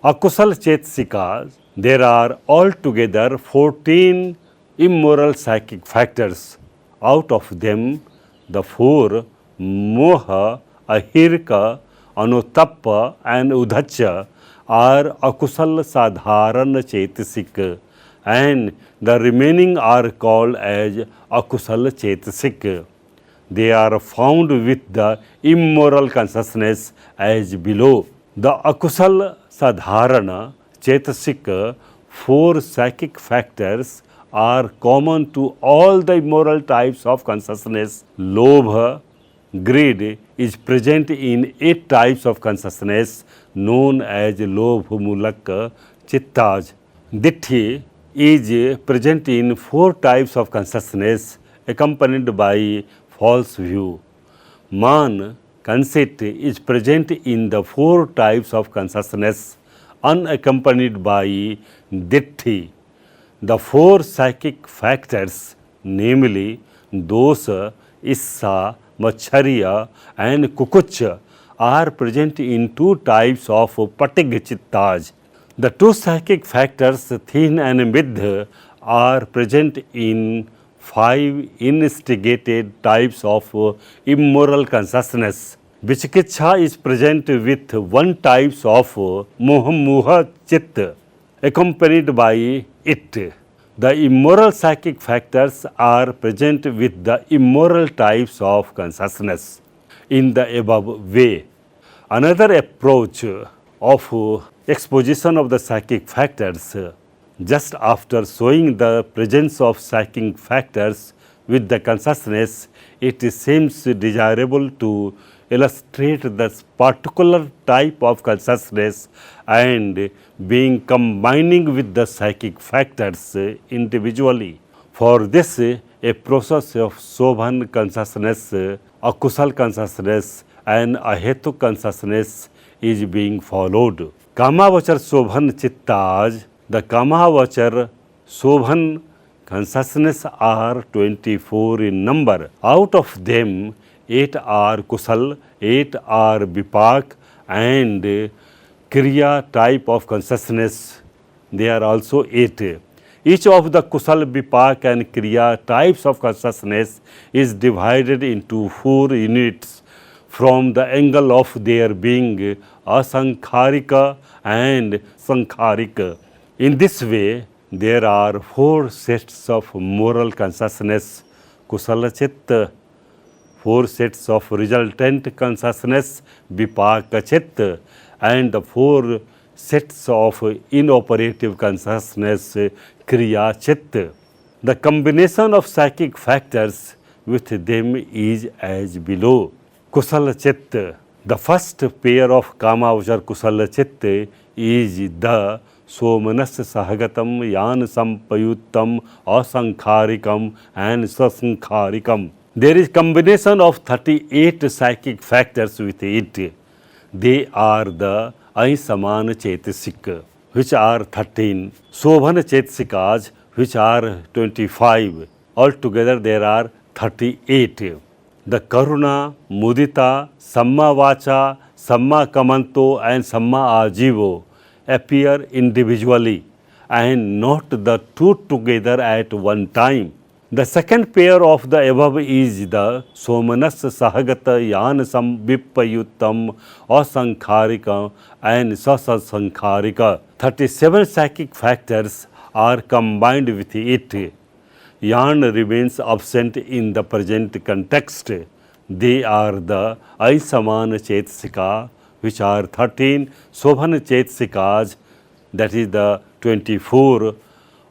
Akusal Chetsikas, there are altogether 14 immoral psychic factors. Out of them, the four Moha, Ahirka, Anutappa and Udhacha are Akusal Sadharan Chetasik, and the remaining are called as Akusal Chetasik. They are found with the immoral consciousness as below. The Akusal Sadharana Chetasik, four psychic factors are common to all the immoral types of consciousness. Lobha, greed, is present in 8 types of consciousness known as Lobhamulak Chittaj. Ditti is present in 4 types of consciousness accompanied by false view. Man, conceit, is present in the 4 types of consciousness unaccompanied by Ditti. The 4 psychic factors, namely Dosa, Issa, Macharya and Kukucha, are present in 2 types of Patig Chittaj. The 2 psychic factors, Thin and Midh, are present in 5 instigated types of immoral consciousness. Vichikitsha is present with 1 type of Mohamuha Chit, accompanied by it. The immoral psychic factors are present with the immoral types of consciousness in the above way. Another approach of exposition of the psychic factors, just after showing the presence of psychic factors with the consciousness, it seems desirable to illustrate the particular type of consciousness and being combining with the psychic factors individually. For this, a process of Sobhan consciousness, Akusal consciousness and Ahetuk consciousness is being followed. Kamavachar Sobhan Chittaj, the Kamavachar Sobhan consciousness are 24 in number. Out of them, 8 are Kusal, 8 are Vipak and Kriya type of consciousness. They are also 8. Each of the Kusal, Vipak and Kriya types of consciousness is divided into 4 units from the angle of their being Asankharika and Sankharika. In this way, there are 4 sets of moral consciousness, Kusala Chitta, 4 sets of resultant consciousness, Vipaka Chitta, and the 4 sets of inoperative consciousness, Kriya Chitta. The combination of psychic factors with them is as below. Kusala Chitta. The first pair of Kamavachar Kusala Chitta is the Somanas Sahagatam, Yan Sampayuttam, Asankharikam and Sasankharikam. There is combination of 38 psychic factors with it. They are the Aisamana Chetasik, which are 13, Sobhana Chetasikas, which are 25. Altogether there are 38. The Karuna, Mudita, Samma Vacha, Samma Kamanto and Samma Ajivo appear individually and not the 2 together at one time. The second pair of the above is the Somanas Sahagata Yan Sambipayuttam Asankharika and Sasasankharika. 37 psychic factors are combined with it. Yan remains absent in the present context. They are the Aisamana Chetasika, which are 13, Sobhana Chetasikas, that is the 24.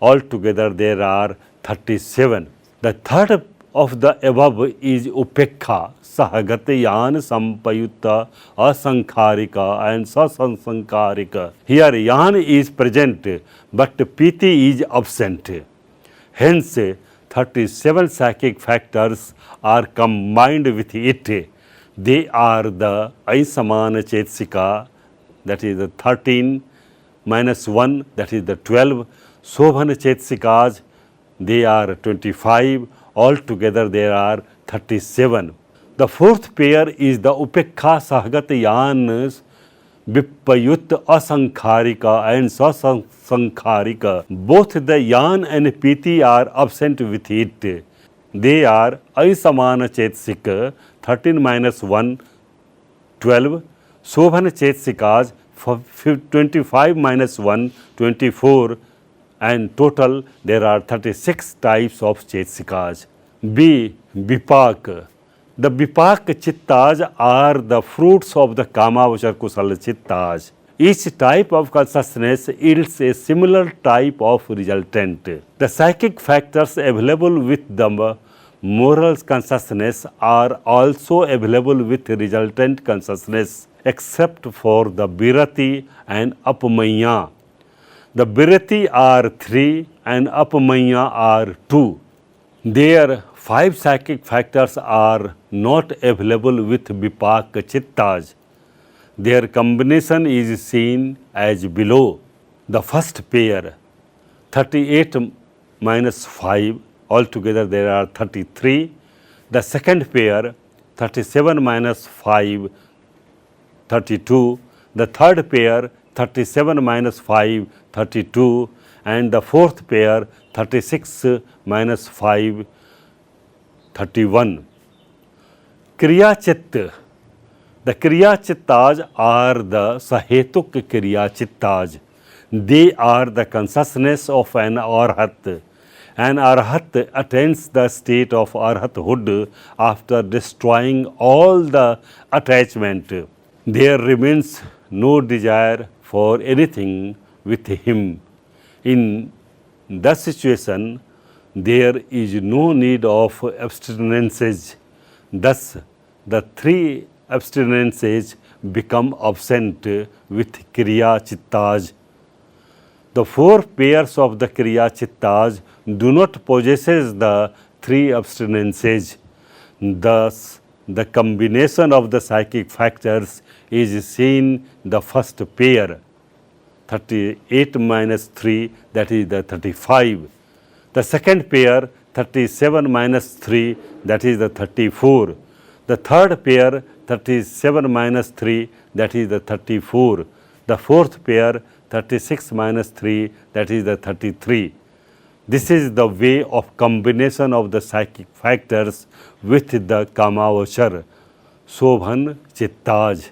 Altogether there are 37. The third of the above is Upekha, Sahagata Yan Sampayutta, Asankharika and Sasankharika. Here Yan is present, but Piti is absent. Hence, 37 psychic factors are combined with it. They are the Aisamana Chetasika, that is the 13, minus 1, that is the 12, Sobhana Chetasikas, they are 25, altogether there are 37. The fourth pair is the Upekha Sahagata Yan Vipayut Asankharika and Sasankharika. Both the Yan and Piti are absent with it. They are Aisamana Chetsika 13 minus 1, 12. Shobhana Chetsikas 25 minus 1, 24. And total there are 36 types of Chetsikas. B. Vipak. The Vipak Chittas are the fruits of the Kamavachar Kusala Chittas. Each type of consciousness yields a similar type of resultant. The psychic factors available with the moral consciousness are also available with resultant consciousness, except for the Birati and Apamaya. The Birati are 3 and Apamaya are 2. Their 5 psychic factors are not available with Vipak Chittas. Their combination is seen as below. The first pair, 38 minus 5, altogether there are 33. The second pair, 37 minus 5, 32. The third pair, 37 minus 5, 32. And the fourth pair, 36 minus 5, 31. Kriya Chitta. The Kriya Chittas are the Sahetuk Kriya Chittas. They are the consciousness of an Arhat. An Arhat attains the state of Arhathood after destroying all the attachment. There remains no desire for anything with him. In that situation, there is no need of abstinences. Thus, the 3 abstinences become absent with Kriya Chittas. The 4 pairs of the Kriya Chittas do not possess the 3 abstinences. Thus, the combination of the psychic factors is seen the first pair, 38 minus 3, that is the 35. The second pair, 37 minus 3, that is the 34. The third pair, 37 minus 3, that is the 34. The fourth pair, 36 minus 3, that is the 33. This is the way of combination of the psychic factors with the Kamavachar, Shobhan Chittas.